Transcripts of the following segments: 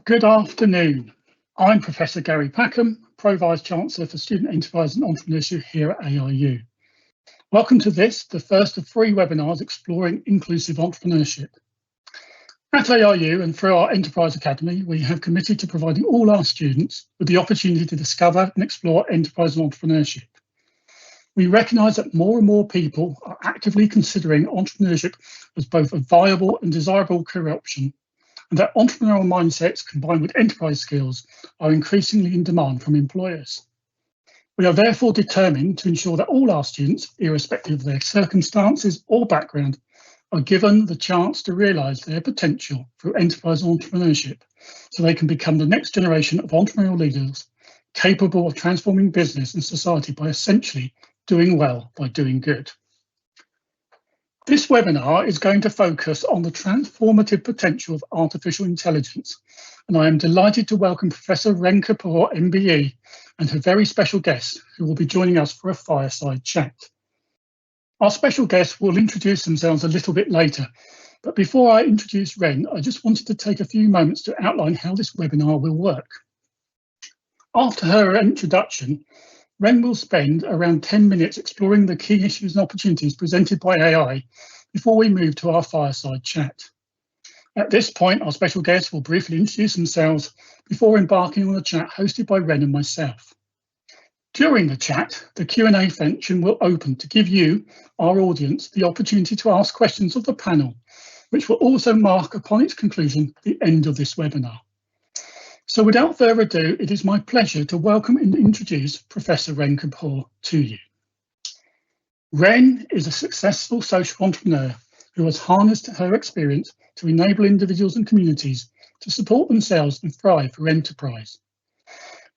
Good afternoon. I'm Professor Gary Packham, Pro Vice Chancellor for Student Enterprise and Entrepreneurship here at AIU. Welcome to this, the first of 3 webinars exploring inclusive entrepreneurship. At AIU and through our Enterprise Academy, we have committed to providing all our students with the opportunity to discover and explore enterprise and entrepreneurship. We recognise that more and more people are actively considering entrepreneurship as both a viable and desirable career option, and that entrepreneurial mindsets combined with enterprise skills are increasingly in demand from employers. We are therefore determined to ensure that all our students, irrespective of their circumstances or background, are given the chance to realise their potential through enterprise entrepreneurship, so they can become the next generation of entrepreneurial leaders capable of transforming business and society by essentially doing well by doing good. This webinar is going to focus on the transformative potential of artificial intelligence, and I am delighted to welcome Professor Ren Kapur MBE and her very special guest, who will be joining us for a fireside chat. Our special guests will introduce themselves a little bit later, but before I introduce Ren, I just wanted to take a few moments to outline how this webinar will work. After her introduction, Ren will spend around 10 minutes exploring the key issues and opportunities presented by AI before we move to our fireside chat. At this point, our special guests will briefly introduce themselves before embarking on a chat hosted by Ren and myself. During the chat, the Q&A function will open to give you, our audience, the opportunity to ask questions of the panel, which will also mark upon its conclusion the end of this webinar. So without further ado, it is my pleasure to welcome and introduce Professor Ren Kapur to you. Ren is a successful social entrepreneur who has harnessed her experience to enable individuals and communities to support themselves and thrive through enterprise.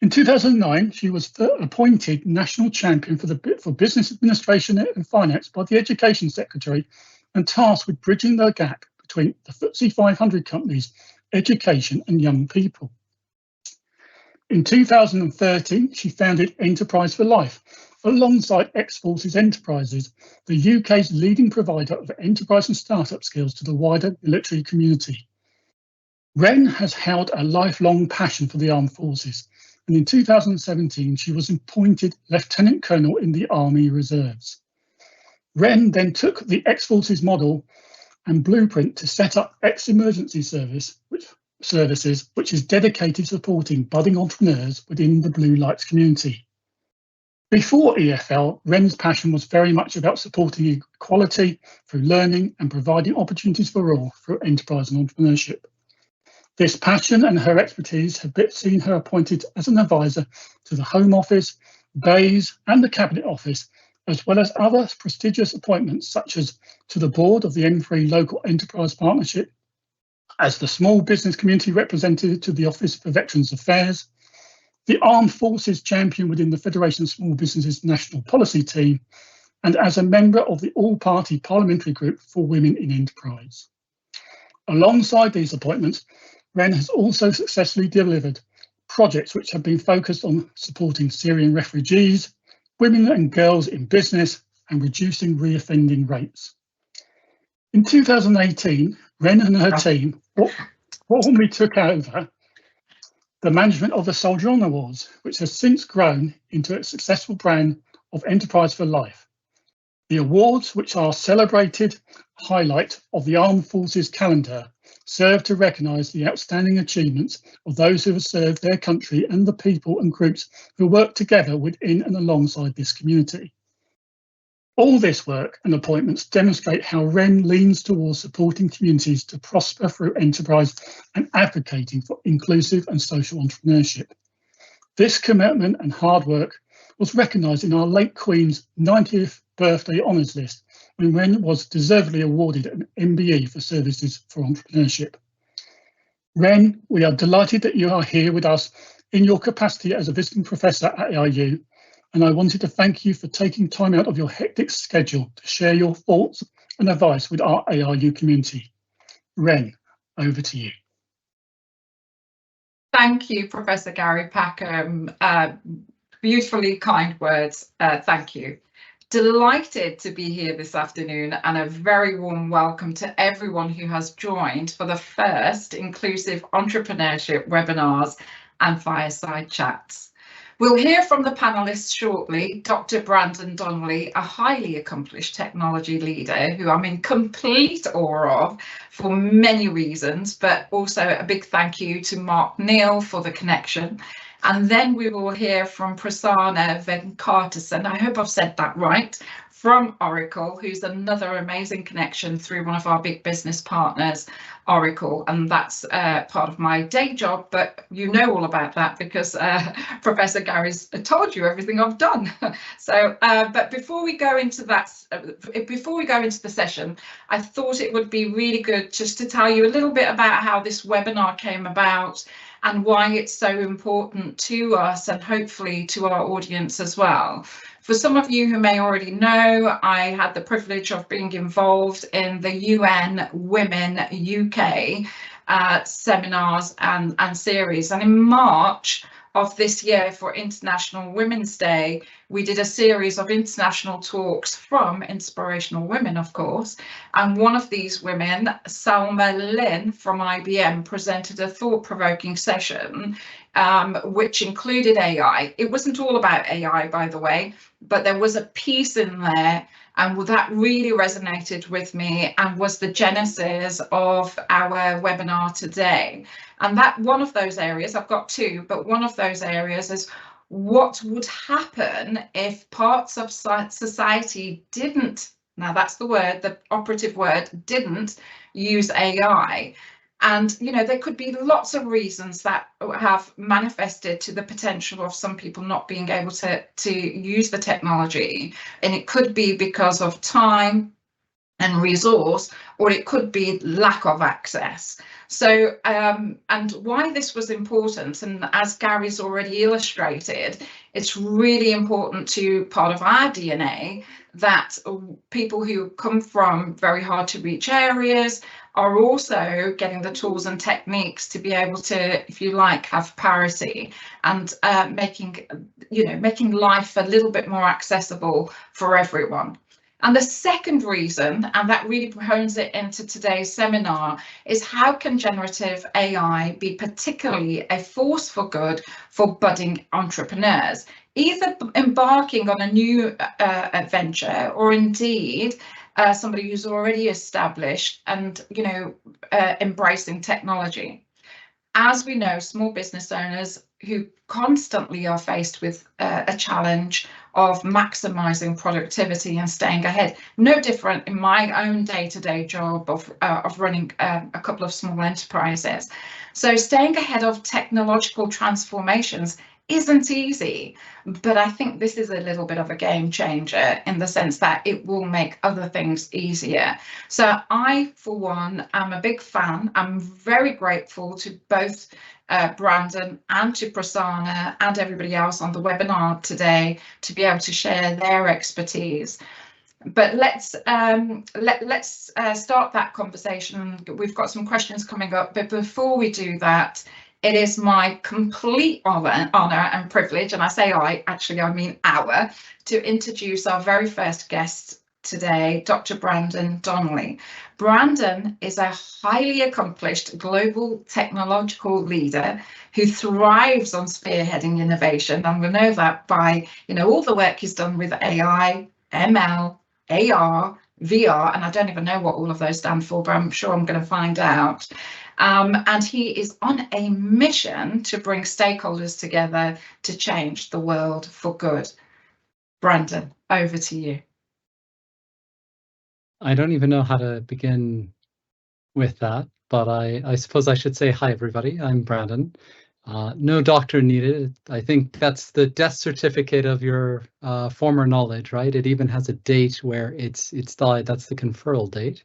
In 2009, she was appointed National Champion for Business Administration and Finance by the Education Secretary and tasked with bridging the gap between the FTSE 500 companies, education and young people. In 2013, she founded Enterprise for Life, alongside Ex-Forces Enterprises, the UK's leading provider of enterprise and startup skills to the wider military community. Ren has held a lifelong passion for the armed forces, and in 2017, she was appointed Lieutenant Colonel in the Army Reserves. Ren then took the Ex-Forces model and blueprint to set up Ex-Emergency Services, which is dedicated to supporting budding entrepreneurs within the Blue Lights community. Before EFL, Ren's passion was very much about supporting equality through learning and providing opportunities for all through enterprise and entrepreneurship. This passion and her expertise have seen her appointed as an advisor to the Home Office, BEIS and the Cabinet Office, as well as other prestigious appointments such as to the board of the M3 Local Enterprise Partnership, as the Small Business Community Representative to the Office for Veterans Affairs, the Armed Forces Champion within the Federation of Small Businesses National Policy Team, and as a member of the All-Party Parliamentary Group for Women in Enterprise. Alongside these appointments, Ren has also successfully delivered projects which have been focused on supporting Syrian refugees, women and girls in business, and reducing reoffending rates. In 2018, Ren and her team formally took over the management of the Soldier On Awards, which has since grown into a successful brand of Enterprise for Life. The awards, which are celebrated highlight of the Armed Forces calendar, serve to recognise the outstanding achievements of those who have served their country and the people and groups who work together within and alongside this community. All this work and appointments demonstrate how Ren leans towards supporting communities to prosper through enterprise and advocating for inclusive and social entrepreneurship. This commitment and hard work was recognised in our late Queen's 90th birthday honours list, when Ren was deservedly awarded an MBE for services for entrepreneurship. Ren, we are delighted that you are here with us in your capacity as a visiting professor at AIU, and I wanted to thank you for taking time out of your hectic schedule to share your thoughts and advice with our AIU community. Ren, over to you. Thank you, Professor Gary Packham. Beautifully kind words. Thank you. Delighted to be here this afternoon, and a very warm welcome to everyone who has joined for the first Inclusive Entrepreneurship webinars and fireside chats. We'll hear from the panelists shortly. Dr. Brandon Donnelly, a highly accomplished technology leader who I'm in complete awe of for many reasons, but also a big thank you to Mark Neal for the connection. And then we will hear from Prasanna Venkatesan, I hope I've said that right, from Oracle, who's another amazing connection through one of our big business partners, Oracle, and that's part of my day job, but you know all about that because Professor Gary's told you everything I've done. So, but before we go into that, before we go into the session, I thought it would be really good just to tell you a little bit about how this webinar came about and why it's so important to us and hopefully to our audience as well. For some of you who may already know, I had the privilege of being involved in the UN Women UK seminars and series. And in March of this year for International Women's Day, we did a series of international talks from inspirational women, of course. And one of these women, Salma Lin from IBM, presented a thought-provoking session which included AI. It wasn't all about AI, by the way, but there was a piece in there, and that really resonated with me and was the genesis of our webinar today. And that one of those areas, I've got two, but one of those areas is what would happen if parts of society didn't, now that's the word, the operative word, didn't use AI. And, you know, there could be lots of reasons that have manifested to the potential of some people not being able to use the technology. And it could be because of time and resource, or it could be lack of access. So, and why this was important, and as Gary's already illustrated, it's really important to part of our DNA that people who come from very hard to reach areas are also getting the tools and techniques to be able to, if you like, have parity and making life a little bit more accessible for everyone. And the second reason, and that really hones it into today's seminar, is how can generative AI be particularly a force for good for budding entrepreneurs, either embarking on a new adventure or indeed somebody who's already established and, you know, embracing technology. As we know, small business owners who constantly are faced with a challenge of maximising productivity and staying ahead. No different in my own day-to-day job of running a couple of small enterprises. So staying ahead of technological transformations isn't easy, but I think this is a little bit of a game changer in the sense that it will make other things easier. So I, for one, am a big fan. I'm very grateful to both Brandon and to Prasanna and everybody else on the webinar today to be able to share their expertise. But let's start that conversation. We've got some questions coming up, but before we do that, it is my complete honour and privilege, and I say I, actually I mean our, to introduce our very first guest today, Dr. Brandon Donnelly. Brandon is a highly accomplished global technological leader who thrives on spearheading innovation, and we know that by, you know, all the work he's done with AI, ML, AR, VR, and I don't even know what all of those stand for, but I'm sure I'm going to find out. And he is on a mission to bring stakeholders together to change the world for good. Brandon, over to you. I don't even know how to begin with that, but I suppose I should say hi, everybody. I'm Brandon. No doctor needed. I think that's the death certificate of your former knowledge, right? It even has a date where it's died. That's the conferral date.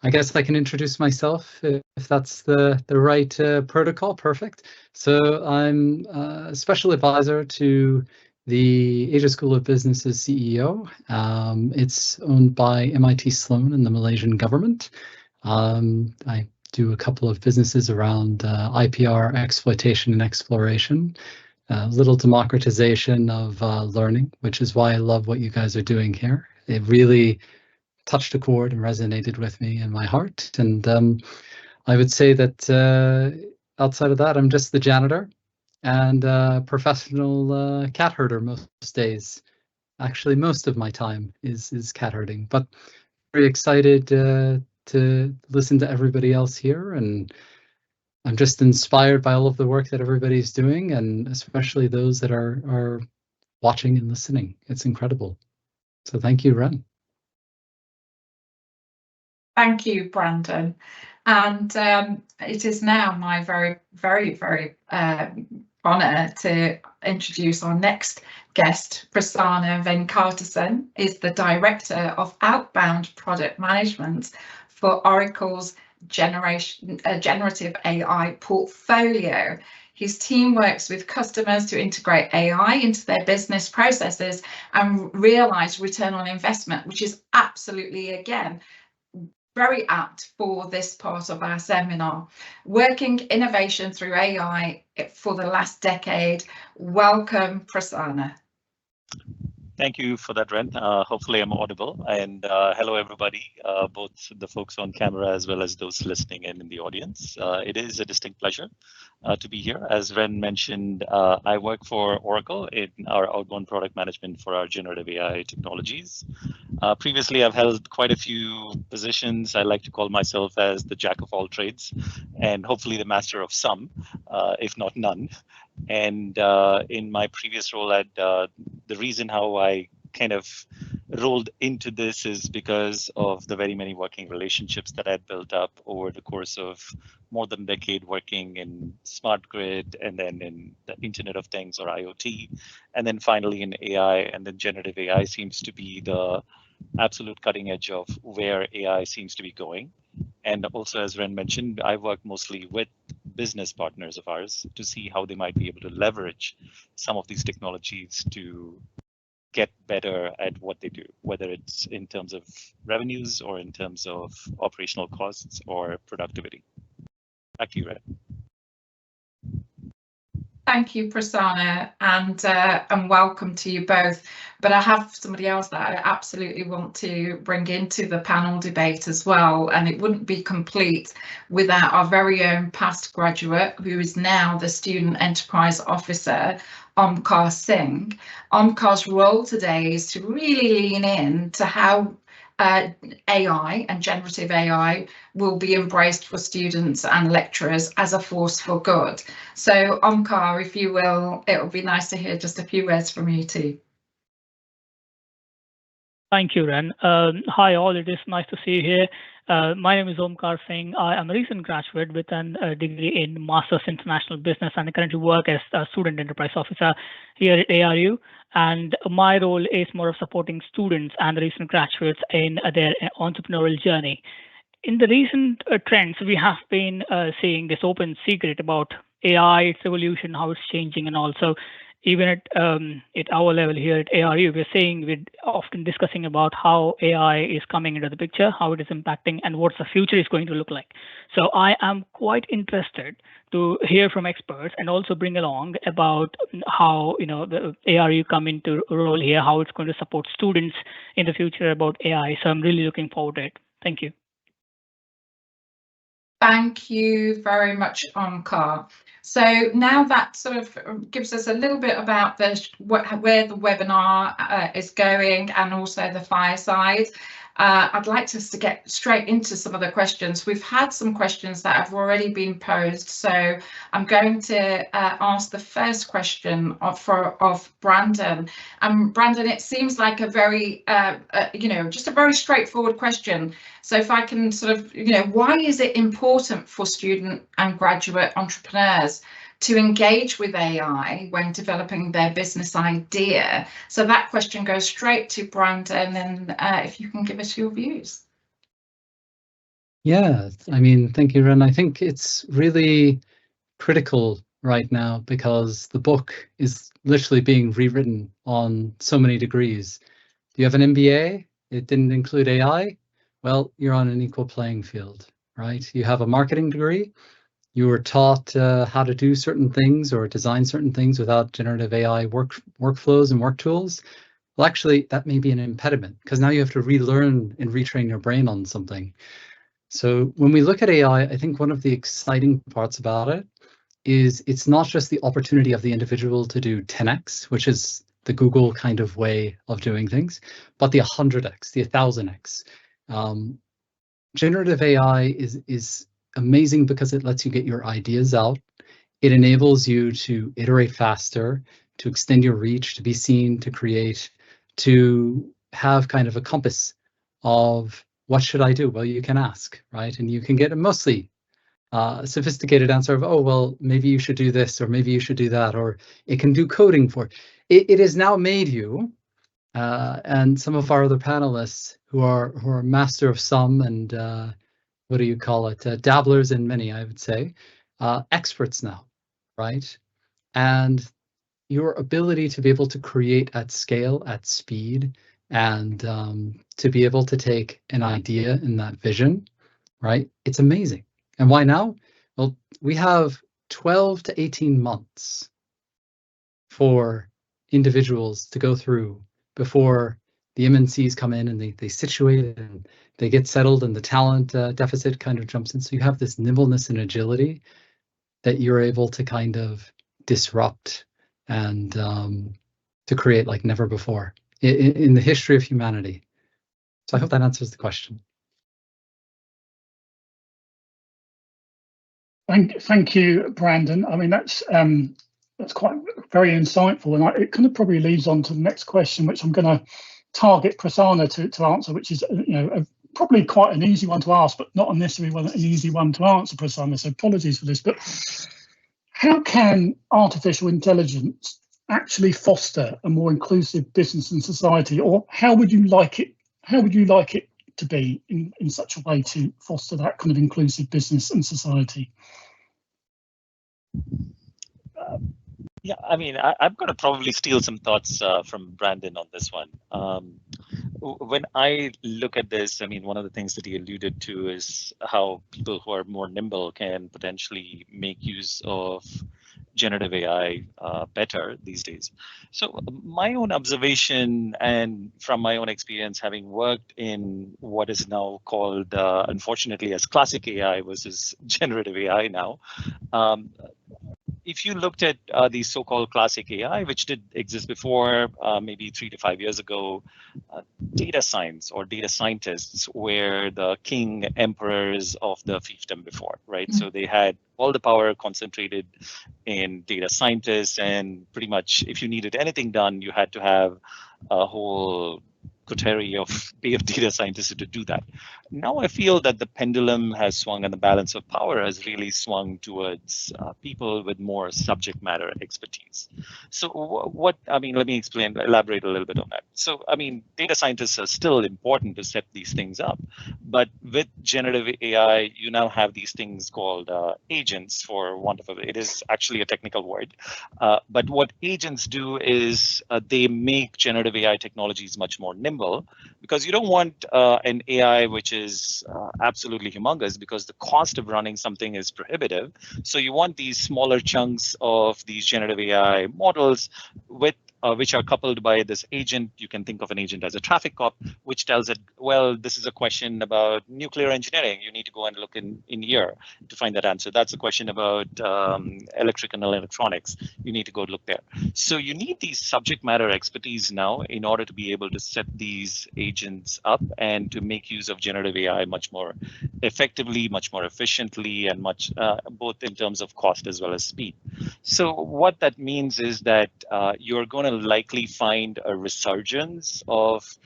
I guess I can introduce myself if that's the right protocol. Perfect. So I'm a special advisor to the Asia School of Business's CEO. It's owned by MIT Sloan and the Malaysian government. I do a couple of businesses around IPR exploitation and exploration. little democratization of learning, which is why I love what you guys are doing here. It really touched a chord and resonated with me in my heart. And I would say that outside of that, I'm just the janitor and professional cat herder most days. Actually, most of my time is cat herding, but very excited to listen to everybody else here, and I'm just inspired by all of the work that everybody's doing, and especially those that are watching and listening. It's incredible. So thank you, Ren. Thank you, Brandon. And it is now my very, very, very honour to introduce our next guest. Prasanna Venkatesan is the Director of Outbound Product Management for Oracle's generative AI portfolio. His team works with customers to integrate AI into their business processes and realise return on investment, which is absolutely, again, very apt for this part of our seminar. Working innovation through AI for the last decade. Welcome, Prasanna. Thank you for that, Ren. Hopefully I'm audible. And hello, everybody, both the folks on camera as well as those listening in the audience. It is a distinct pleasure to be here. As Ren mentioned, I work for Oracle in our outbound product management for our generative AI technologies. Previously, I've held quite a few positions. I like to call myself as the jack of all trades and hopefully the master of some, if not none. And in my previous role at the reason how I kind of rolled into this is because of the very many working relationships that I built up over the course of more than a decade working in smart grid and then in the Internet of Things or IoT, and then finally in AI. And then generative AI seems to be the absolute cutting edge of where AI seems to be going. And also, as Ren mentioned, I work mostly with business partners of ours to see how they might be able to leverage some of these technologies to get better at what they do, whether it's in terms of revenues or in terms of operational costs or productivity. Back to you, Ren. Thank you, Prasanna, and welcome to you both. But I have somebody else that I absolutely want to bring into the panel debate as well, and it wouldn't be complete without our very own past graduate, who is now the Student Enterprise Officer, Omkar Singh. Omkar's role today is to really lean in to how AI and generative AI will be embraced for students and lecturers as a force for good. So Omkar, if you will, it would be nice to hear just a few words from you too. Thank you, Ren. Hi all, it is nice to see you here. My name is Omkar Singh. I am a recent graduate with a degree in Masters International Business, and I currently work as a Student Enterprise Officer here at ARU. And my role is more of supporting students and recent graduates in their entrepreneurial journey. In the recent trends, we have been seeing this open secret about AI, its evolution, how it's changing, and also even at our level here at ARU, we're often discussing about how AI is coming into the picture, how it is impacting, and what the future is going to look like. So I am quite interested to hear from experts and also bring along about how the ARU come into role here, how it's going to support students in the future about AI. So I'm really looking forward to it. Thank you. Thank you very much, Omkar. So now that sort of gives us a little bit about where the webinar is going and also the fireside. I'd like us to get straight into some of the questions. We've had some questions that have already been posed, so I'm going to ask the first question of Brandon. Brandon, it seems like a very, just a very straightforward question. So if I can sort of, why is it important for student and graduate entrepreneurs to engage with AI when developing their business idea? So that question goes straight to Brandon, and if you can give us your views. Yeah, I mean, thank you, Ren. I think it's really critical right now because the book is literally being rewritten on so many degrees. Do you have an MBA? It didn't include AI? Well, you're on an equal playing field, right? You have a marketing degree? you were taught how to do certain things or design certain things without generative AI workflows and work tools, well, actually, that may be an impediment because now you have to relearn and retrain your brain on something. So when we look at AI, I think one of the exciting parts about it is it's not just the opportunity of the individual to do 10x, which is the Google kind of way of doing things, but the 100x, the 1000x. Generative AI is amazing because it lets you get your ideas out. It enables you to iterate faster, to extend your reach, to be seen, to create, to have kind of a compass of what should I do? Well, you can ask, right? And you can get a mostly sophisticated answer of, oh, well, maybe you should do this, or maybe you should do that, or it can do coding for it. It has now made you, and some of our other panelists who are master of some and what do you call it, dabblers in many, I would say, experts now, right? And your ability to be able to create at scale, at speed, and to be able to take an idea in that vision, right? It's amazing. And why now? Well, we have 12 to 18 months for individuals to go through before the MNCs come in and they situate and they get settled and the talent deficit kind of jumps in. So you have this nimbleness and agility that you're able to kind of disrupt and to create like never before in the history of humanity. So I hope that answers the question. Thank you, Brandon. I mean, that's quite very insightful, and it kind of probably leads on to the next question, which I'm going to target Prasanna to answer, which is probably quite an easy one to ask, but not necessarily an easy one to answer, Prasanna. So apologies for this, but how can artificial intelligence actually foster a more inclusive business and society, or how would you like it? How would you like it to be in such a way to foster that kind of inclusive business and society? Yeah, I mean, I'm going to probably steal some thoughts from Brandon on this one. When I look at this, I mean, one of the things that he alluded to is how people who are more nimble can potentially make use of generative AI better these days. So my own observation and from my own experience, having worked in what is now called, unfortunately, as classic AI versus generative AI now, if you looked at the so-called classic AI, which did exist before, maybe 3 to 5 years ago, data science or data scientists were the king emperors of the fiefdom before, right? So they had all the power concentrated in data scientists, and pretty much if you needed anything done, you had to have a whole coterie of data scientists to do that. Now I feel that the pendulum has swung and the balance of power has really swung towards people with more subject matter expertise. So I mean, let me elaborate a little bit on that. So, I mean, data scientists are still important to set these things up, but with generative AI, you now have these things called agents, for want of it is actually a technical word. But what agents do is they make generative AI technologies much more nimble, because you don't want an AI which is absolutely humongous, because the cost of running something is prohibitive. So you want these smaller chunks of these generative AI models with which are coupled by this agent. You can think of an agent as a traffic cop, which tells it, well, this is a question about nuclear engineering. You need to go and look in here to find that answer. That's a question about electrical and electronics. You need to go look there. So you need these subject matter expertise now in order to be able to set these agents up and to make use of generative AI much more effectively, much more efficiently, and much both in terms of cost as well as speed. So what that means is that you're going to likely find a resurgence of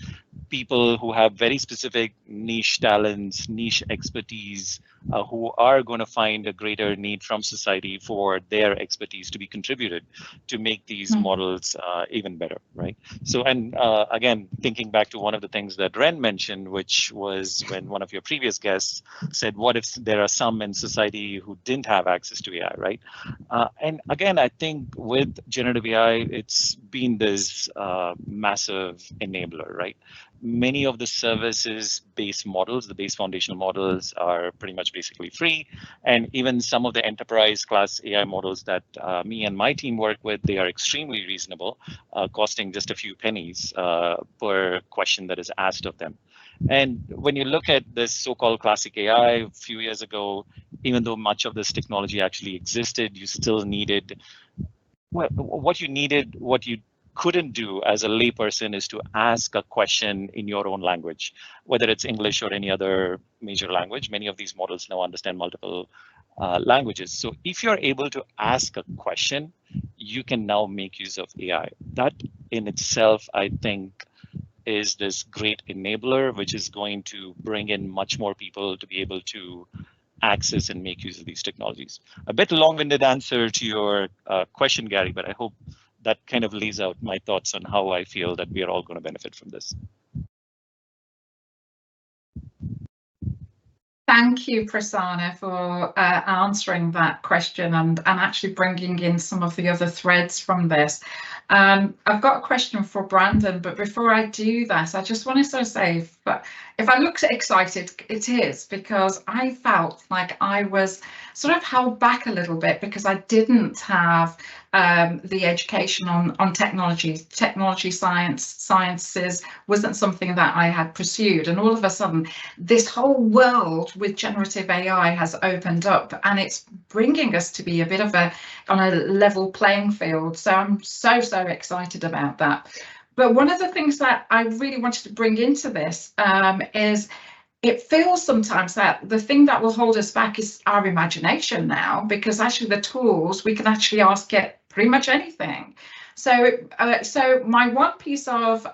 people who have very specific niche talents, niche expertise, who are going to find a greater need from society for their expertise to be contributed to make these models even better, right? So, and again, thinking back to one of the things that Ren mentioned, which was when one of your previous guests said, what if there are some in society who didn't have access to AI, right? And again, I think with generative AI, it's been this massive enabler, right? Many of the services-based models, the base foundational models, are pretty much basically free. And even some of the enterprise class AI models that me and my team work with, they are extremely reasonable, costing just a few pennies per question that is asked of them. And when you look at this so-called classic AI a few years ago, even though much of this technology actually existed, you still needed, well, what you couldn't do as a layperson is to ask a question in your own language, whether it's English or any other major language. Many of these models now understand multiple languages. So if you're able to ask a question, you can now make use of AI. That in itself, I think, is this great enabler, which is going to bring in much more people to be able to access and make use of these technologies. A bit long-winded answer to your question, Gary, but I hope that kind of lays out my thoughts on how I feel that we are all going to benefit from this. Thank you, Prasanna, for answering that question and actually bringing in some of the other threads from this. I've got a question for Brandon, but before I do that, I just want to sort of say, if I looked excited, it is because I felt like I was sort of held back a little bit because I didn't have the education on technology sciences wasn't something that I had pursued, and all of a sudden this whole world with generative AI has opened up, and it's bringing us to be a bit of on a level playing field. So I'm so excited about that. But one of the things that I really wanted to bring into this is it feels sometimes that the thing that will hold us back is our imagination now, because actually the tools, we can actually ask it pretty much anything. So so my one piece of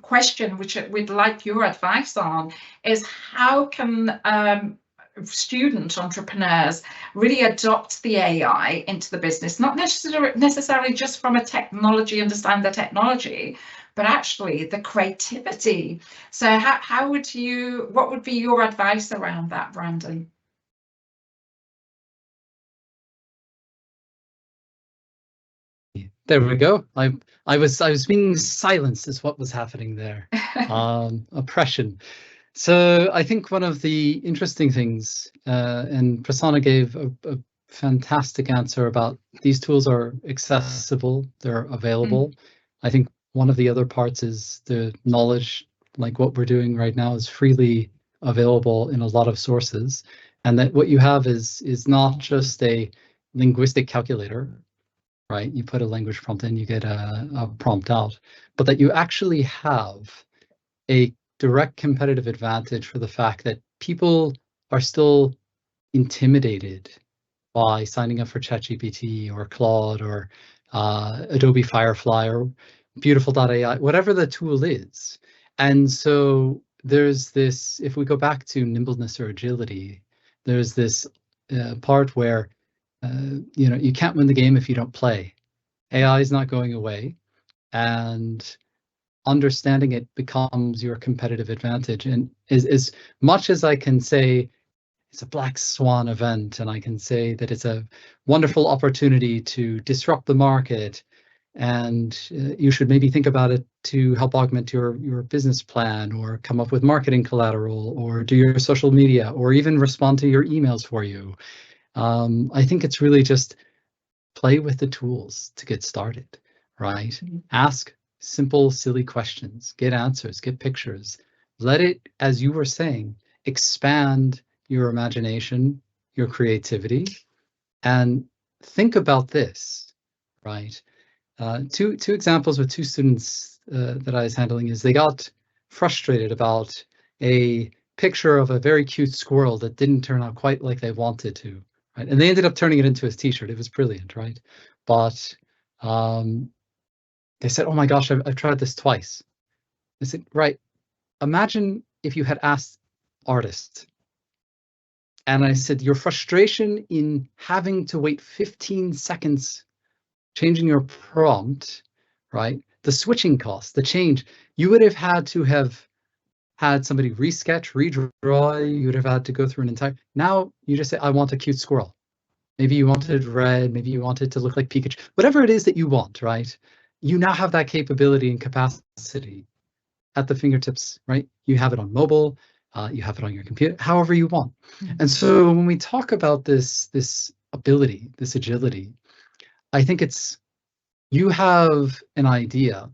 question, which we'd like your advice on, is how can student entrepreneurs really adopt the AI into the business, not necessarily just from a technology, understand the technology, but actually the creativity. So how would you, what would be your advice around that, Brandon? There we go. I was being silenced is what was happening there. Oppression. So I think one of the interesting things, and Prasanna gave a fantastic answer about these tools are accessible, they're available. I think one of the other parts is the knowledge, like what we're doing right now, is freely available in a lot of sources, and that what you have is not just a linguistic calculator, right? You put a language prompt in, you get a prompt out, but that you actually have a direct competitive advantage for the fact that people are still intimidated by signing up for ChatGPT or Claude or Adobe Firefly or Beautiful.ai, whatever the tool is. And so there's this, if we go back to nimbleness or agility, there's this part where you can't win the game if you don't play. AI is not going away, and understanding it becomes your competitive advantage. And as much as I can say it's a black swan event, and I can say that it's a wonderful opportunity to disrupt the market, and you should maybe think about it to help augment your business plan, or come up with marketing collateral, or do your social media, or even respond to your emails for you. I think it's really just play with the tools to get started, right? Mm-hmm. Ask simple, silly questions, get answers, get pictures. Let it, as you were saying, expand your imagination, your creativity, and think about this, right? Two examples with two students that I was handling is they got frustrated about a picture of a very cute squirrel that didn't turn out quite like they wanted to, right? And they ended up turning it into a t-shirt. It was brilliant, right? But they said, oh my gosh, I've tried this twice. I said, right, imagine if you had asked artists. And I said, your frustration in having to wait 15 seconds changing your prompt, right? The switching cost, the change, you would have had to have had somebody resketch, redraw, you would have had to go through an entire, now you just say, I want a cute squirrel. Maybe you want it red, maybe you want it to look like Pikachu, whatever it is that you want, right? You now have that capability and capacity at the fingertips, right? You have it on mobile, You have it on your computer, however you want. And so when we talk about this ability, this agility, I think it's, you have an idea,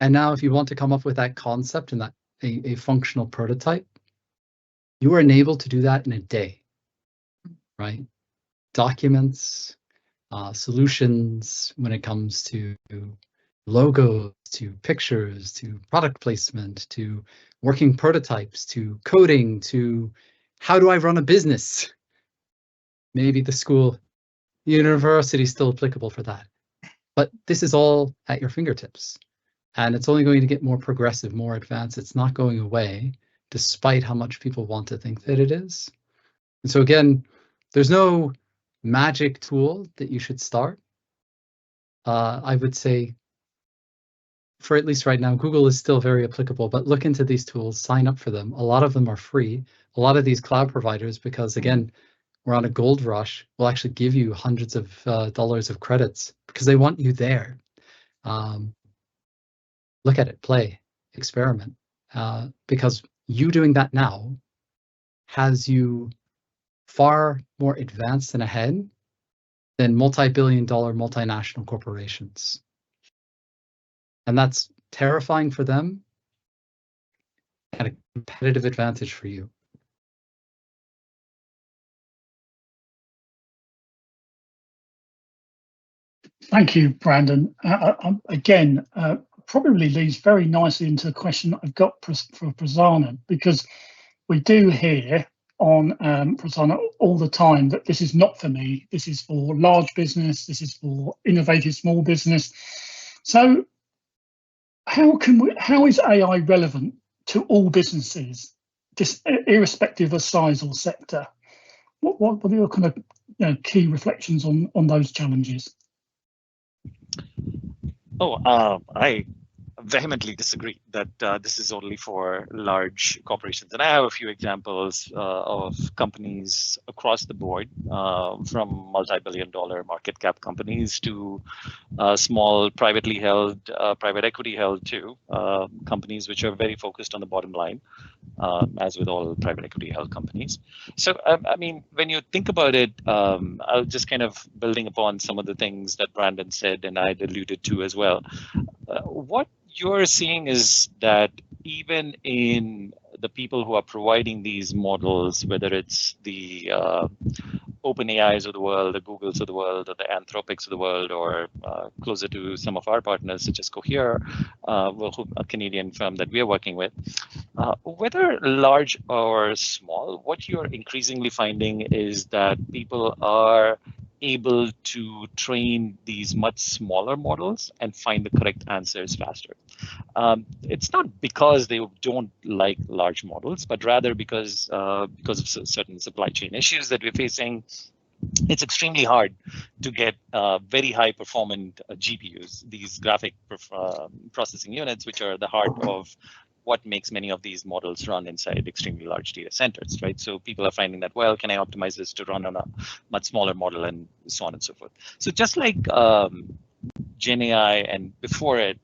and now if you want to come up with that concept and that a functional prototype, you are enabled to do that in a day, right? Documents, solutions when it comes to logos, to pictures, to product placement, to working prototypes, to coding, to how do I run a business? Maybe the school, university is still applicable for that. But this is all at your fingertips. And it's only going to get more progressive, more advanced. It's not going away, despite how much people want to think that it is. And so again, there's no magic tool that you should start. I would say, for at least right now, Google is still very applicable, but look into these tools, sign up for them. A lot of them are free. A lot of these cloud providers, because again, we're on a gold rush, will actually give you hundreds of dollars of credits because they want you there. Look at it, play, experiment, because you doing that now has you far more advanced and ahead than multi-billion-dollar multinational corporations. And that's terrifying for them and a competitive advantage for you. Thank you, Brandon. Again, probably leads very nicely into the question that I've got for Prasanna, because we do hear on Prasanna all the time that this is not for me, this is for large business, this is for innovative small business. So how is AI relevant to all businesses, just irrespective of size or sector? What are your kind of key reflections on those challenges? I vehemently disagree that this is only for large corporations. And I have a few examples of companies across the board, from multi-billion-dollar market cap companies to small privately held, private equity held too, companies which are very focused on the bottom line, as with all private equity held companies. So, I mean, when you think about it, I'll just kind of building upon some of the things that Brandon said and I alluded to as well. What you're seeing is that even in the people who are providing these models, whether it's the OpenAIs of the world, the Googles of the world, or the Anthropics of the world, or closer to some of our partners such as Cohere, a Canadian firm that we are working with, whether large or small, what you're increasingly finding is that people are able to train these much smaller models and find the correct answers faster. It's not because they don't like large models, but rather because of certain supply chain issues that we're facing. It's extremely hard to get very high performant GPUs, these graphic processing units, which are the heart of what makes many of these models run inside extremely large data centers, right? So people are finding that, well, can I optimize this to run on a much smaller model and so on and so forth. So just like Gen AI and before it,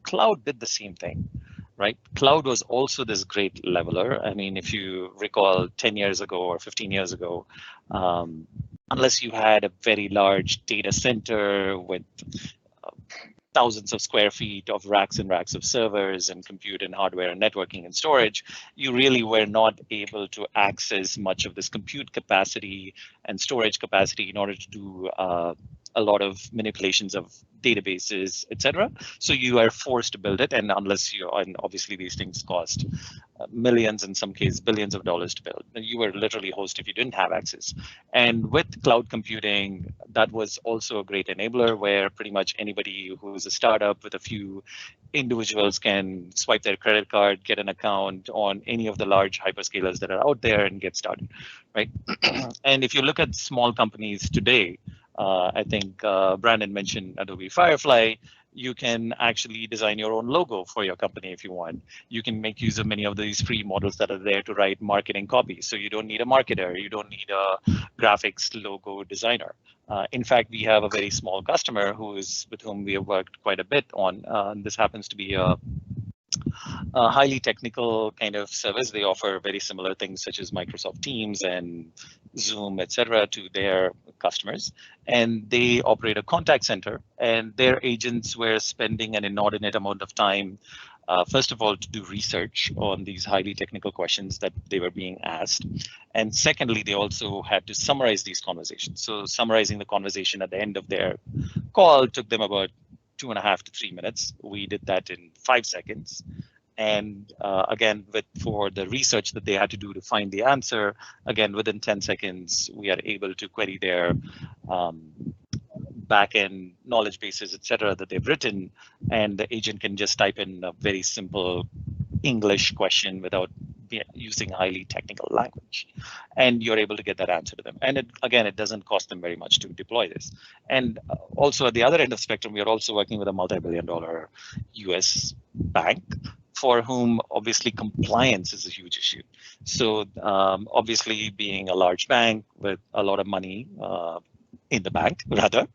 cloud did the same thing, right? Cloud was also this great leveler. I mean, if you recall 10 years ago or 15 years ago, unless you had a very large data center with thousands of square feet of racks and racks of servers and compute and hardware and networking and storage, you really were not able to access much of this compute capacity and storage capacity in order to do a lot of manipulations of databases, etc. So you are forced to build it, and unless you, and obviously these things cost millions, in some cases billions of dollars to build. You were literally host if you didn't have access. And with cloud computing, that was also a great enabler where pretty much anybody who's a startup with a few individuals can swipe their credit card, get an account on any of the large hyperscalers that are out there and get started, right? And if you look at small companies today, I think Brandon mentioned Adobe Firefly. You can actually design your own logo for your company if you want. You can make use of many of these free models that are there to write marketing copy. So you don't need a marketer. You don't need a graphics logo designer. In fact, we have a very small customer with whom we have worked quite a bit on. This happens to be a highly technical kind of service. They offer very similar things such as Microsoft Teams and Zoom, etc., to their customers. And they operate a contact center, and their agents were spending an inordinate amount of time, first of all, to do research on these highly technical questions that they were being asked. And secondly, they also had to summarize these conversations. So summarizing the conversation at the end of their call took them about 2.5 to 3 minutes. We did that in 5 seconds. And again, for the research that they had to do to find the answer, again, within 10 seconds, we are able to query their backend knowledge bases, et cetera, that they've written. And the agent can just type in a very simple English question without using highly technical language, and you're able to get that answer to them. And it doesn't cost them very much to deploy this. And also at the other end of the spectrum, we are also working with a multi-billion-dollar US bank, for whom obviously compliance is a huge issue. So obviously, being a large bank with a lot of money in the bank, rather,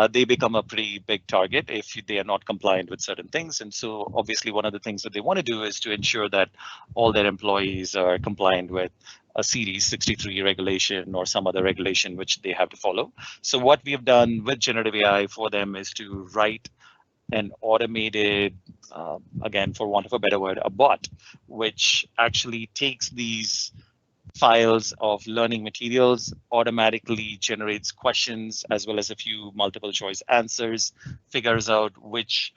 they become a pretty big target if they are not compliant with certain things. And so obviously one of the things that they want to do is to ensure that all their employees are compliant with a Series 63 regulation or some other regulation which they have to follow. So what we've done with generative AI for them is to write an automated, again, for want of a better word, a bot, which actually takes these files of learning materials, automatically generates questions as well as a few multiple choice answers, figures out which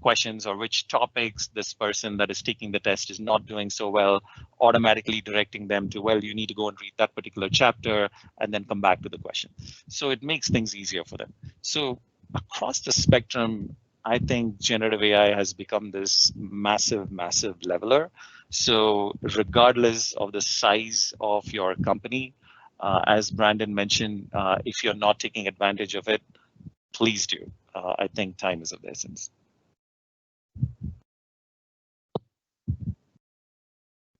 questions or which topics this person that is taking the test is not doing so well, automatically directing them to, well, you need to go and read that particular chapter and then come back to the question. So it makes things easier for them. So across the spectrum, I think generative AI has become this massive, massive leveler. So regardless of the size of your company, as Brandon mentioned, if you're not taking advantage of it, please do. I think time is of the essence.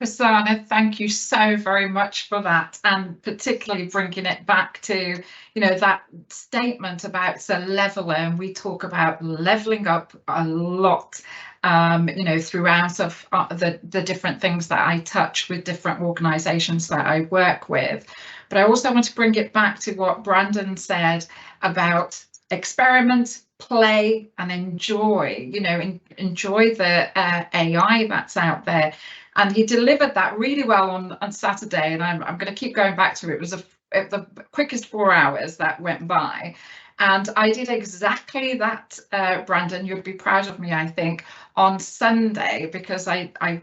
Prasanna, thank you so very much for that, and particularly bringing it back to, that statement about it's a leveler, and we talk about leveling up a lot, throughout of the different things that I touch with different organisations that I work with. But I also want to bring it back to what Brandon said about experiment, play, and enjoy. Enjoy the AI that's out there. And he delivered that really well on Saturday, and I'm going to keep going back to it. It was the quickest 4 hours that went by, and I did exactly that, Brandon. You'd be proud of me, I think, on Sunday, because I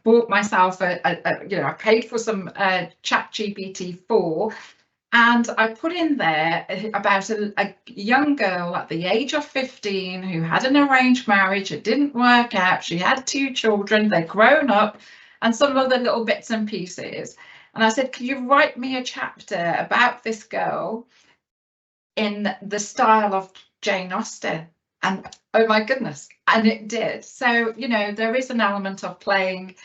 bought myself I paid for some ChatGPT 4. And I put in there about a young girl at the age of 15 who had an arranged marriage. It didn't work out. She had 2 children. They'd grown up, and some other little bits and pieces. And I said, could you write me a chapter about this girl in the style of Jane Austen? And oh my goodness, and it did. So, there is an element of playing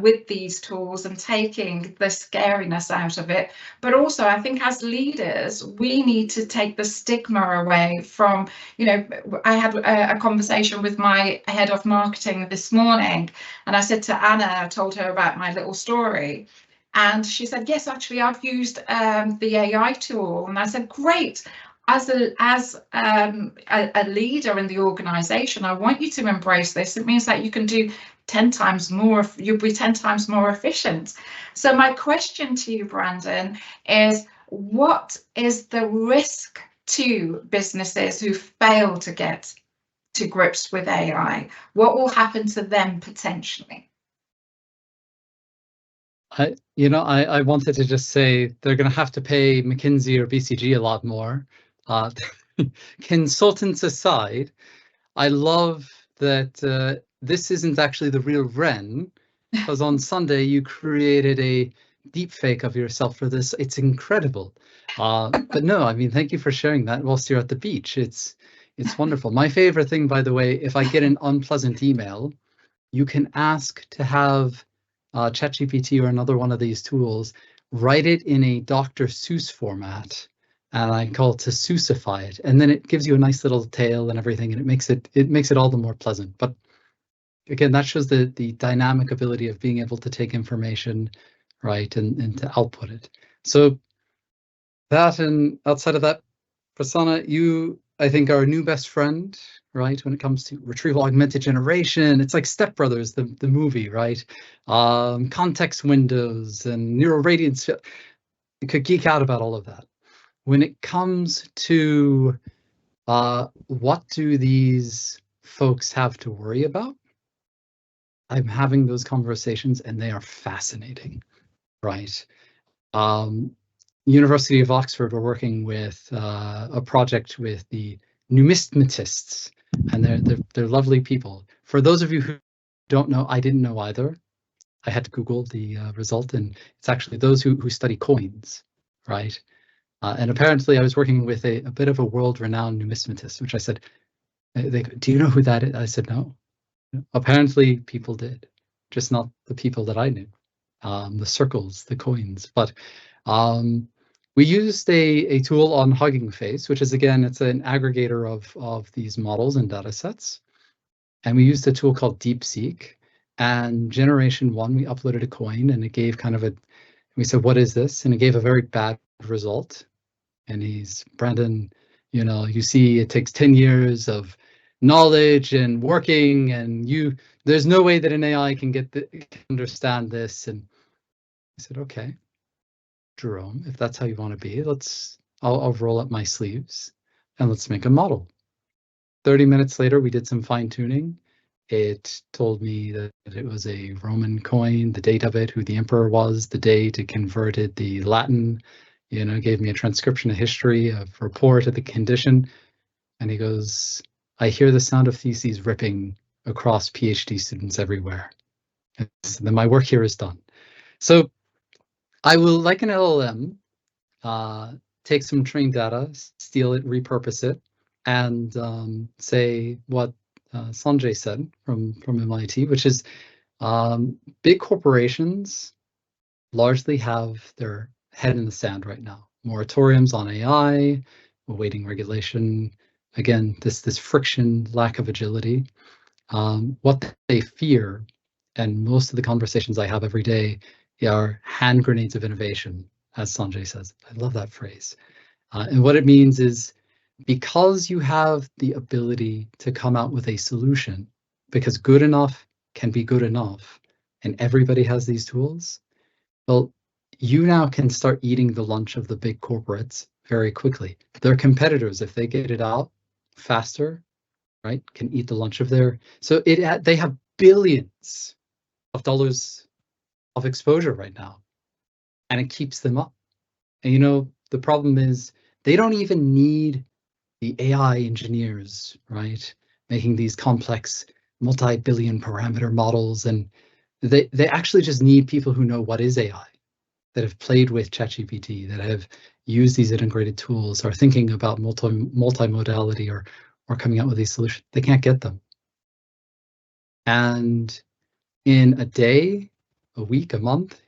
with these tools and taking the scariness out of it. But also, I think as leaders, we need to take the stigma away from, I had a conversation with my head of marketing this morning, and I said to Anna, I told her about my little story. And she said, yes, actually, I've used the AI tool. And I said, great. As a leader in the organization, I want you to embrace this. It means that you can do 10 times more, you'll be 10 times more efficient. So my question to you, Brandon, is what is the risk to businesses who fail to get to grips with AI? What will happen to them potentially? I wanted to just say they're going to have to pay McKinsey or BCG a lot more. Consultants aside, I love that this isn't actually the real Ren, because on Sunday you created a deep fake of yourself for this. It's incredible. But no, I mean, thank you for sharing that whilst you're at the beach. It's wonderful. My favorite thing, by the way, if I get an unpleasant email, you can ask to have ChatGPT or another one of these tools write it in a Dr. Seuss format. And I call it to Seussify it, and then it gives you a nice little tale and everything, and it makes it all the more pleasant. But again, that shows the dynamic ability of being able to take information, right, and to output it. So that, and outside of that, Prasanna, you, I think, are a new best friend, right, when it comes to retrieval augmented generation. It's like Step Brothers, the movie, right? Context windows and neural radiance. You could geek out about all of that. When it comes to what do these folks have to worry about, I'm having those conversations and they are fascinating, right? University of Oxford, we're working with a project with the numismatists, and they're lovely people. For those of you who don't know, I didn't know either. I had to Google the result, and it's actually those who study coins, right? And apparently I was working with a bit of a world-renowned numismatist, which I said, do you know who that is? I said, no. Apparently people did, just not the people that I knew, the circles, the coins. But we used a tool on Hugging Face, which is, again, it's an aggregator of these models and data sets. And we used a tool called DeepSeek. And generation 1, we uploaded a coin, and it gave kind of we said, what is this? And it gave a very bad result. And Brandon, you see it takes 10 years of knowledge and working, and there's no way that an AI can understand this. And I said, okay, Jerome, if that's how you want to be, I'll roll up my sleeves and let's make a model. 30 minutes later, we did some fine tuning. It told me that it was a Roman coin, the date of it, who the emperor was, the date, it converted the Latin, gave me a transcription of history, a report of the condition. And he goes, I hear the sound of theses ripping across PhD students everywhere. And so then my work here is done. So I will, like an LLM, take some trained data, steal it, repurpose it, and say what Sanjay said from MIT, which is big corporations largely have their head in the sand right now. Moratoriums on AI, awaiting regulation. Again, this friction, lack of agility. What they fear, and most of the conversations I have every day are hand grenades of innovation, as Sanjay says. I love that phrase. And what it means is, because you have the ability to come out with a solution, because good enough can be good enough, and everybody has these tools, well, you now can start eating the lunch of the big corporates very quickly. Their competitors, if they get it out faster, right, can eat the lunch of so they have billions of dollars of exposure right now, and it keeps them up. And the problem is they don't even need the AI engineers, right, making these complex multi-billion parameter models, and they actually just need people who know what is AI, that have played with ChatGPT, that have used these integrated tools, are thinking about multimodality, or coming out with these solutions. They can't get them. And in a day, a week, a month,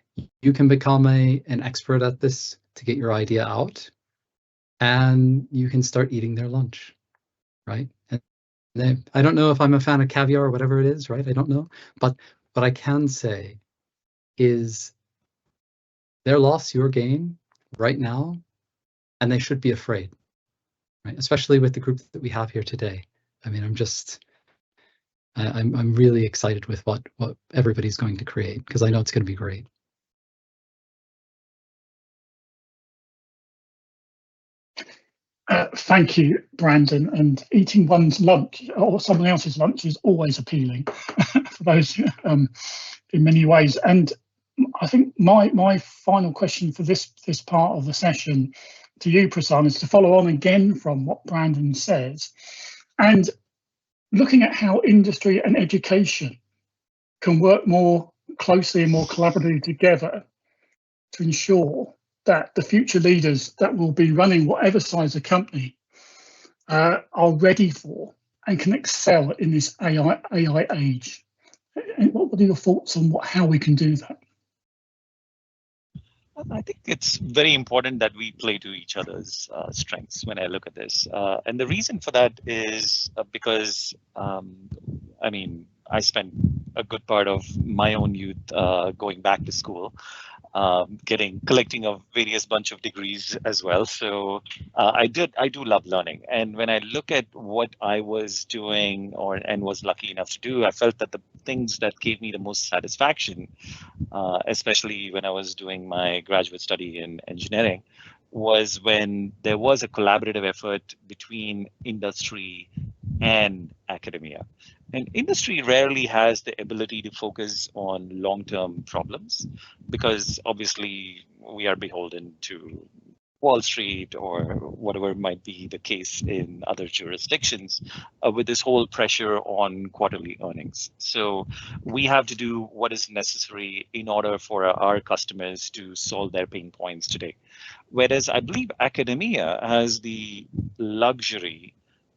you can become an expert at this to get your idea out, and you can start eating their lunch, right? And I don't know if I'm a fan of caviar or whatever it is, right? I don't know. But what I can say is their loss, your gain right now, and they should be afraid, right? Especially with the group that we have here today. I mean, I'm really excited with what everybody's going to create, because I know it's going to be great. Thank you, Brandon. And eating one's lunch or someone else's lunch is always appealing for those in many ways. And I think my final question for this part of the session to you, Prasanna, is to follow on again from what Brandon says, and looking at how industry and education can work more closely and more collaboratively together to ensure that the future leaders that will be running whatever size of company are ready for and can excel in this AI age. What are your thoughts on how we can do that? I think it's very important that we play to each other's strengths when I look at this. And the reason for that is because, I mean, I spent a good part of my own youth going back to school, collecting a various bunch of degrees as well. So I do love learning. And when I look at what I was doing and was lucky enough to do, I felt that the things that gave me the most satisfaction, especially when I was doing my graduate study in engineering, was when there was a collaborative effort between industry and academia. And industry rarely has the ability to focus on long-term problems because obviously we are beholden to Wall Street or whatever might be the case in other jurisdictions with this whole pressure on quarterly earnings. So we have to do what is necessary in order for our customers to solve their pain points today. Whereas I believe academia has the luxury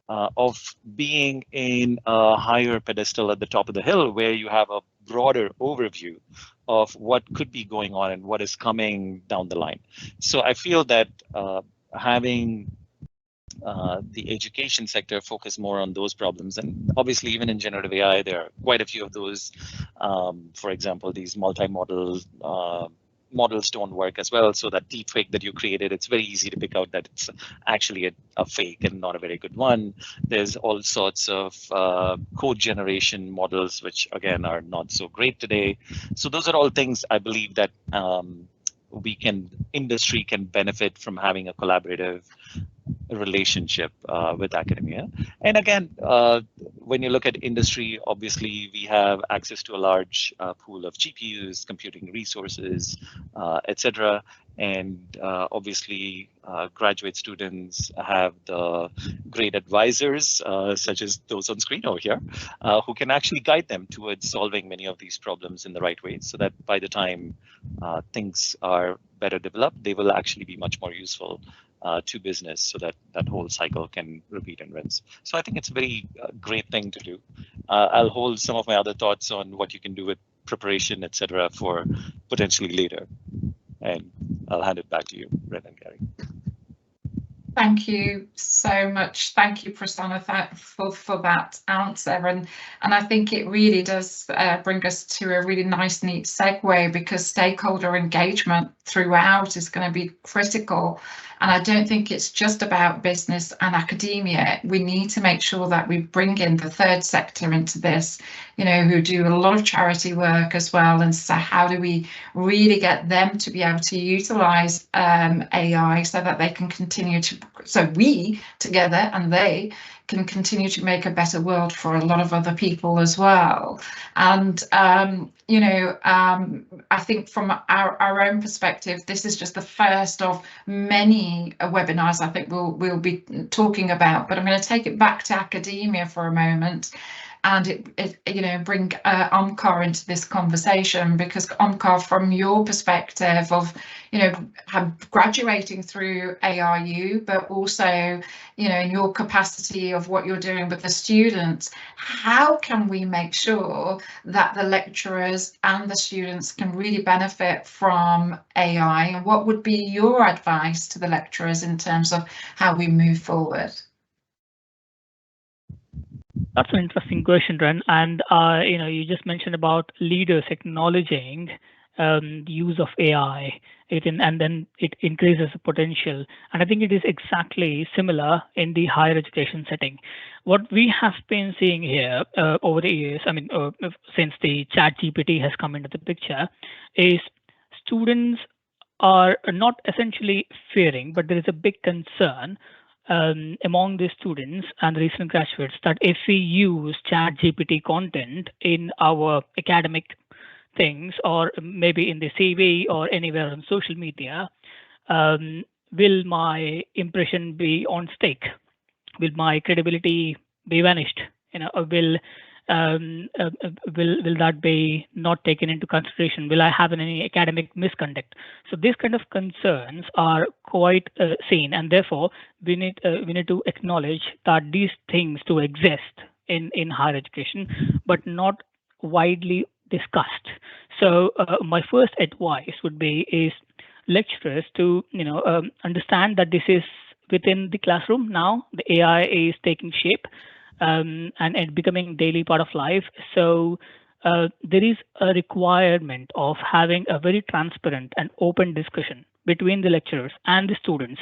of being in a higher pedestal at the top of the hill where you have a broader overview of what could be going on and what is coming down the line. So I feel that having the education sector focus more on those problems, and obviously even in generative AI, there are quite a few of those. For example, these multi-model models don't work as well. So that deep fake that you created, it's very easy to pick out that it's actually a fake and not a very good one. There's all sorts of code generation models, which again are not so great today. So those are all things I believe that industry can benefit from having a collaborative relationship with academia. And again, when you look at industry, obviously we have access to a large pool of GPUs, computing resources, etc. And obviously graduate students have the great advisors, such as those on screen over here, who can actually guide them towards solving many of these problems in the right way, so that by the time things are better developed, they will actually be much more useful to business, so that that whole cycle can repeat and rinse. So I think it's a very great thing to do. I'll hold some of my other thoughts on what you can do with preparation, etc., for potentially later. And I'll hand it back to you, Ren and Gary. Thank you so much. Thank you, Prasanna, for that answer. And I think it really does bring us to a really nice, neat segue, because stakeholder engagement throughout is going to be critical. And I don't think it's just about business and academia. We need to make sure that we bring in the third sector into this, who do a lot of charity work as well. And so how do we really get them to be able to utilize AI so that they can continue to, so we together and they can continue to make a better world for a lot of other people as well. And I think from our own perspective, this is just the first of many webinars I think we'll be talking about. But I'm going to take it back to academia for a moment, and bring Omkar into this conversation, because Omkar, from your perspective of graduating through ARU, but also in your capacity of what you're doing with the students, how can we make sure that the lecturers and the students can really benefit from AI, and what would be your advice to the lecturers in terms of how we move forward? That's an interesting question, Ren. And you just mentioned about leaders acknowledging the use of AI, and then it increases the potential. And I think it is exactly similar in the higher education setting. What we have been seeing here over the years, since the ChatGPT has come into the picture, is students are not essentially fearing, but there is a big concern among the students and the recent graduates that if we use ChatGPT content in our academic things, or maybe in the CV or anywhere on social media, will my impression be on stake? Will my credibility be vanished? Or will that be not taken into consideration? Will I have any academic misconduct? So these kind of concerns are quite seen, and therefore we need to acknowledge that these things do exist in higher education, but not widely discussed. So my first advice would be is lecturers to understand that this is within the classroom now. The AI is taking shape, and becoming daily part of life. So there is a requirement of having a very transparent and open discussion between the lecturers and the students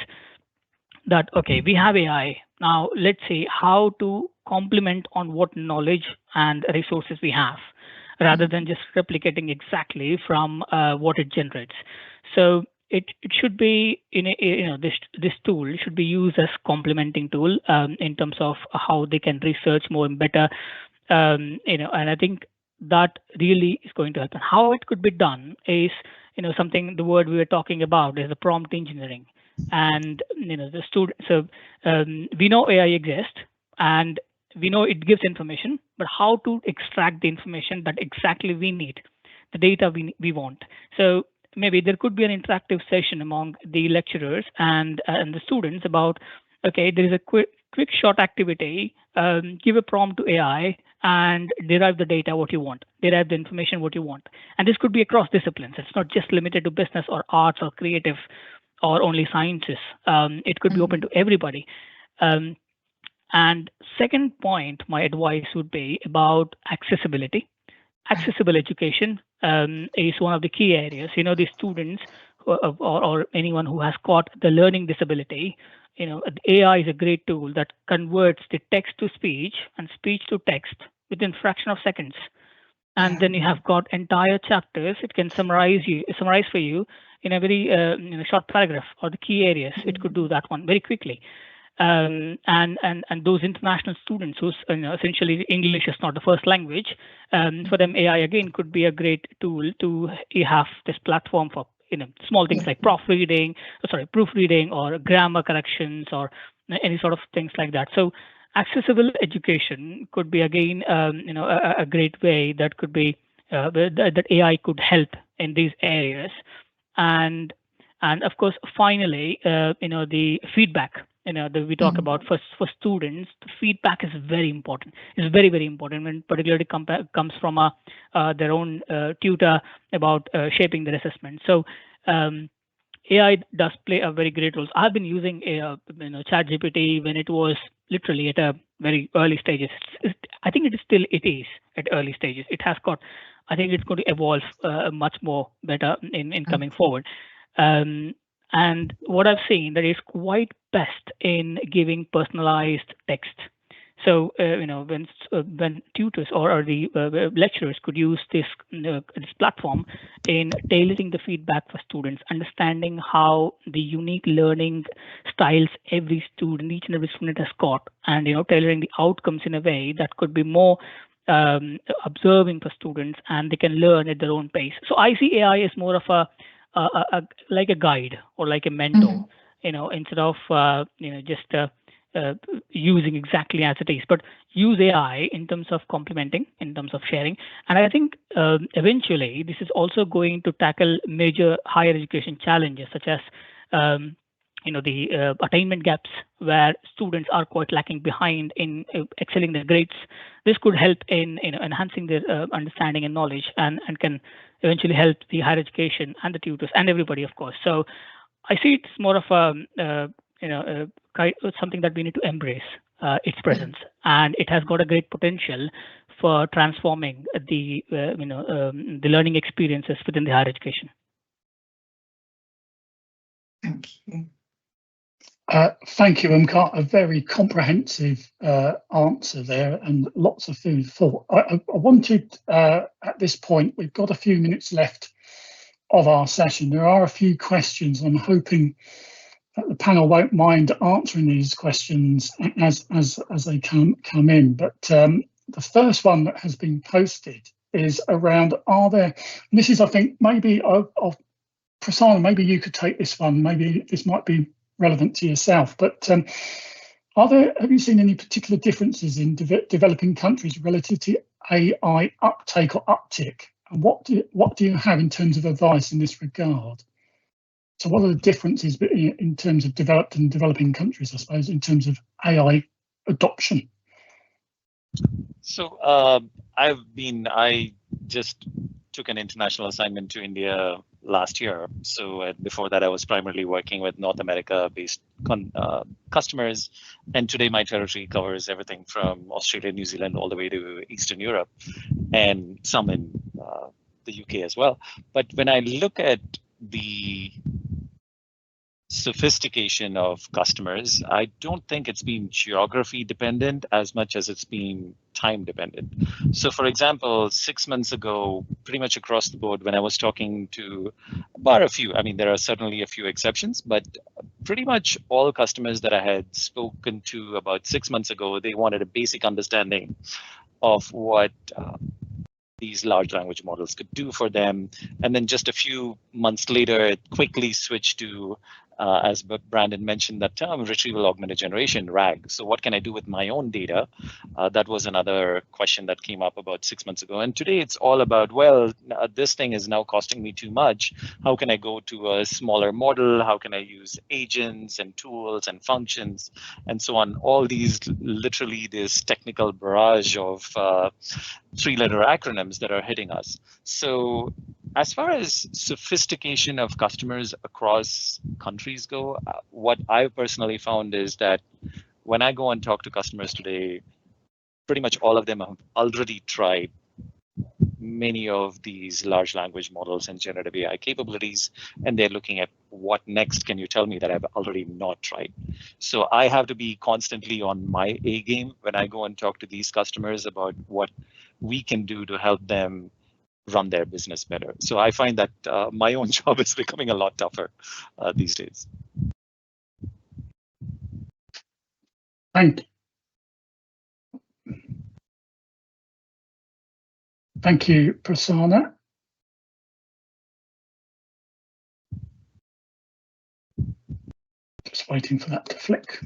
that, okay, we have AI. Now let's see how to complement on what knowledge and resources we have, rather than just replicating exactly from what it generates. So it should be this tool should be used as complementing tool in terms of how they can research more and better, and I think that really is going to happen. How it could be done is, something, the word we were talking about is the prompt engineering. And the student, so we know AI exists and we know it gives information, but how to extract the information that exactly we need, the data we want. So maybe there could be an interactive session among the lecturers and the students about, okay, there is a quick short activity, give a prompt to AI and derive the data what you want, derive the information what you want. And this could be across disciplines. It's not just limited to business or arts or creative or only sciences. It could be open to everybody. And second point, my advice would be about accessibility. Accessible education is one of the key areas. The students or anyone who has got the learning disability, AI is a great tool that converts the text to speech and speech to text within fraction of seconds. And then you have got entire chapters. It can summarize for you in a very short paragraph, or the key areas. It could do that one very quickly. And those international students whose essentially English is not the first language, for them AI again could be a great tool to have this platform for small things like proofreading or grammar corrections or any sort of things like that. So accessible education could be again a great way that could be that AI could help in these areas. And of course, finally, the feedback. We talk about for students, the feedback is very important. It's very, very important when particularly comes from their own tutor about shaping their assessment. So AI does play a very great role. I've been using ChatGPT when it was literally at a very early stages. I think it is at early stages. It has got, I think it's going to evolve much more better in coming forward. And what I've seen that is quite best in giving personalized text. So when tutors or the lecturers could use this platform in tailoring the feedback for students, understanding how the unique learning styles each and every student has got, and tailoring the outcomes in a way that could be more observing for students, and they can learn at their own pace. So I see AI as more of like a guide or like a mentor, instead of just using exactly as it is, but use AI in terms of complementing, in terms of sharing. And I think eventually this is also going to tackle major higher education challenges, such as the attainment gaps, where students are quite lacking behind in excelling their grades. This could help in enhancing their understanding and knowledge, and can eventually help the higher education and the tutors and everybody, of course. So I see it's more of a something that we need to embrace its presence, and it has got a great potential for transforming the learning experiences within the higher education. Thank you. Thank you, Omkar. A very comprehensive answer there, and lots of food for thought. I wanted, at this point, we've got a few minutes left of our session. There are a few questions. I'm hoping that the panel won't mind answering these questions as they come in. But the first one that has been posted is around, are there, and this is, I think, maybe of Prasanna, maybe you could take this one. Maybe this might be relevant to yourself, but have you seen any particular differences in developing countries relative to AI uptake or uptick? And what do you have in terms of advice in this regard? So what are the differences in terms of developed and developing countries, I suppose, in terms of AI adoption? So I just took an international assignment to India last year. So before that, I was primarily working with North America-based customers, and today my territory covers everything from Australia, New Zealand, all the way to Eastern Europe, and some in the UK as well. But when I look at the sophistication of customers, I don't think it's been geography dependent as much as it's been time dependent. So for example, 6 months ago, pretty much across the board, when I was talking to about a few, I mean, there are certainly a few exceptions, but pretty much all customers that I had spoken to about 6 months ago, they wanted a basic understanding of what these large language models could do for them. And then just a few months later, it quickly switched to, as Brandon mentioned, that term, retrieval augmented generation, RAG. So what can I do with my own data? That was another question that came up about 6 months ago. And today it's all about, well, this thing is now costing me too much. How can I go to a smaller model? How can I use agents and tools and functions and so on? All these, literally this technical barrage of three-letter acronyms that are hitting us. So as far as sophistication of customers across countries go, what I've personally found is that when I go and talk to customers today, pretty much all of them have already tried many of these large language models and generative AI capabilities, and they're looking at what next can you tell me that I've already not tried. So I have to be constantly on my A game when I go and talk to these customers about what we can do to help them run their business better. So I find that my own job is becoming a lot tougher these days. Thank you, Prasanna. Just waiting for that to flick.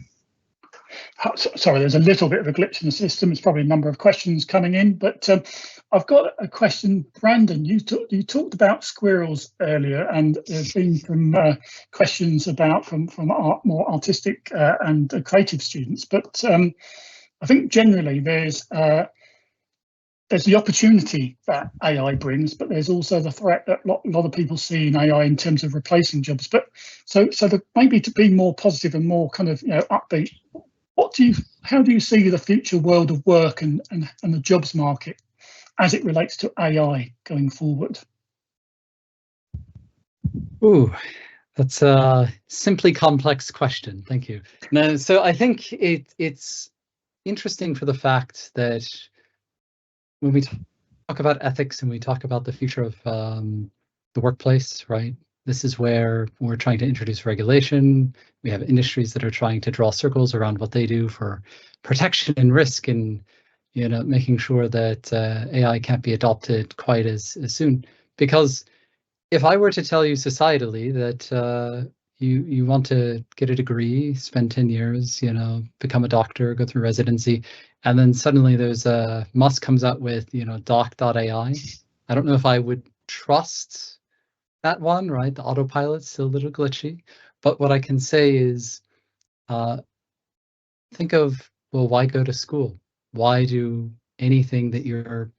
Sorry, there's a little bit of a glitch in the system. There's probably a number of questions coming in, but I've got a question. Brandon, you talked about squirrels earlier, and there's been some questions about from more artistic and creative students. But I think generally there's the opportunity that AI brings, but there's also the threat that a lot of people see in AI in terms of replacing jobs. But so maybe to be more positive and more kind of upbeat, how do you see the future world of work and the jobs market as it relates to AI going forward? Ooh, that's a simply complex question. Thank you. No, so I think it's interesting for the fact that when we talk about ethics and we talk about the future of the workplace, right? This is where we're trying to introduce regulation. We have industries that are trying to draw circles around what they do for protection and risk, and making sure that AI can't be adopted quite as soon. Because if I were to tell you societally that you want to get a degree, spend 10 years, become a doctor, go through residency, and then suddenly there's Musk comes out with doc.ai, I don't know if I would trust that one, right? The autopilot's still a little glitchy, but what I can say is think of, well, why go to school? Why do anything that you're,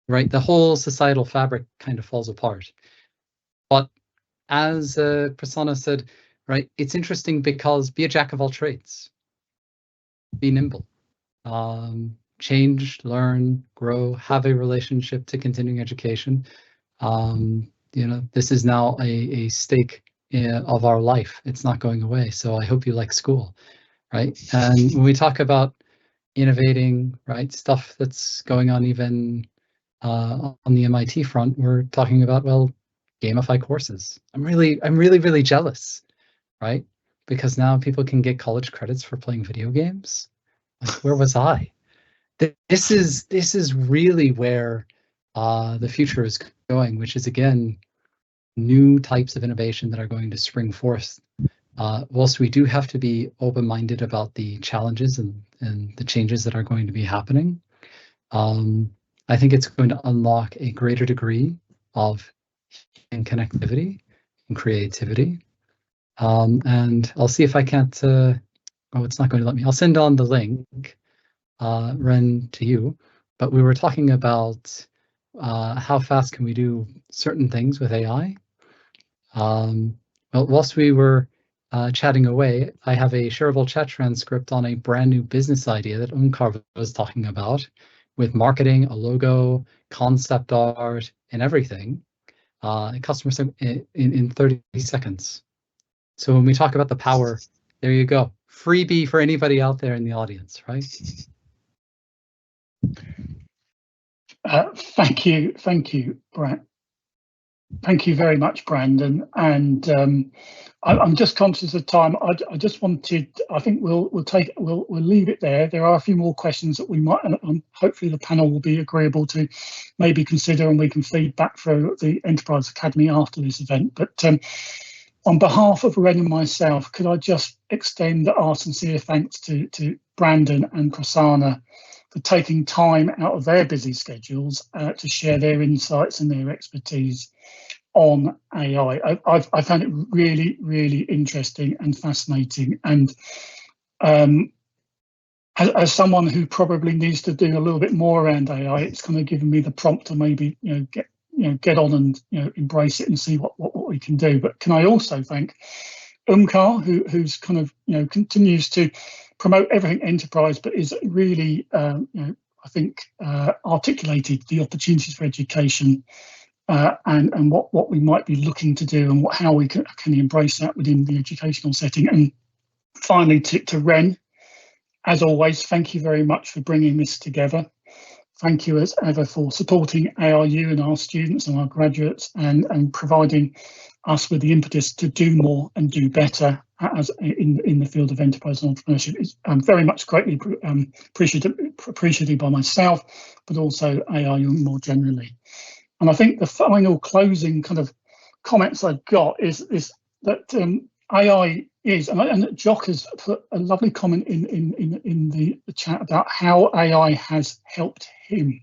right? The whole societal fabric kind of falls apart. But as Prasanna said, right, it's interesting because be a jack of all trades, be nimble, change, learn, grow, have a relationship to continuing education. This is now a stake of our life. It's not going away. So I hope you like school, right? And when we talk about innovating, right, stuff that's going on even on the MIT front, we're talking about, well, gamify courses. I'm really jealous, right? Because now people can get college credits for playing video games. Like, where was I? This is really where the future is going, which is, again, new types of innovation that are going to spring forth. Whilst we do have to be open-minded about the challenges and the changes that are going to be happening, I think it's going to unlock a greater degree of connectivity and creativity. And I'll see if I can't, oh, it's not going to let me. I'll send on the link, Ren, to you. But we were talking about how fast can we do certain things with AI. Well, whilst we were chatting away, I have a shareable chat transcript on a brand new business idea that Omkar was talking about, with marketing, a logo, concept art, and everything. Customer in 30 seconds. So when we talk about the power, there you go. Freebie for anybody out there in the audience, right? Thank you, Brad. Thank you very much, Brandon. And I'm just conscious of time. I just wanted. I think we'll leave it there. There are a few more questions that we might. Hopefully, the panel will be agreeable to maybe consider, and we can feed back for the Enterprise Academy after this event. But on behalf of Ren and myself, could I just extend our sincere thanks to Brandon and Prasanna for taking time out of their busy schedules to share their insights and their expertise on AI. I found it really, really interesting and fascinating. And as someone who probably needs to do a little bit more around AI, it's kind of given me the prompt to maybe get on and embrace it and see what we can do. But can I also thank Omkar, who's kind of continues to promote everything enterprise, but is really I think articulated the opportunities for education and what we might be looking to do, and how we can embrace that within the educational setting. And finally, to Ren, as always, thank you very much for bringing this together. Thank you as ever for supporting ARU and our students and our graduates, and providing us with the impetus to do more and do better as in the field of enterprise and entrepreneurship. It's very much greatly appreciated by myself, but also ARU more generally. And I think the final closing kind of comments I've got is that AI is, and Jock has put a lovely comment in the chat about how AI has helped him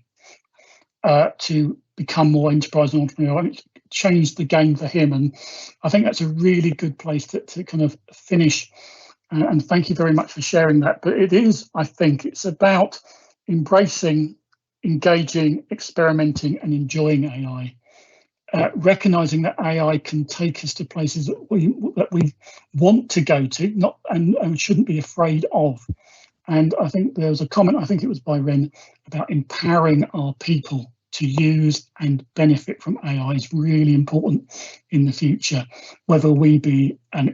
to become more enterprise and entrepreneurial, and it's changed the game for him. And I think that's a really good place to kind of finish. And thank you very much for sharing that. But it is, I think, it's about embracing, engaging, experimenting, and enjoying AI. Recognizing that AI can take us to places that we want to go to, and shouldn't be afraid of. And I think there was a comment, I think it was by Ren, about empowering our people to use and benefit from AI is really important in the future, whether we be an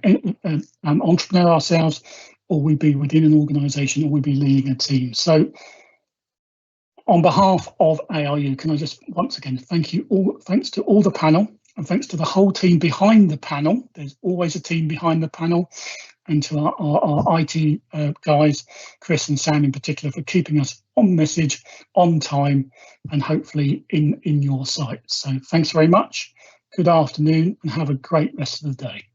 entrepreneur ourselves, or we be within an organisation, or we be leading a team. So on behalf of ARU, can I just once again thank you all, thanks to all the panel, and thanks to the whole team behind the panel. There's always a team behind the panel, and to our IT guys, Chris and Sam in particular, for keeping us on message, on time, and hopefully in your sight. So thanks very much. Good afternoon, and have a great rest of the day.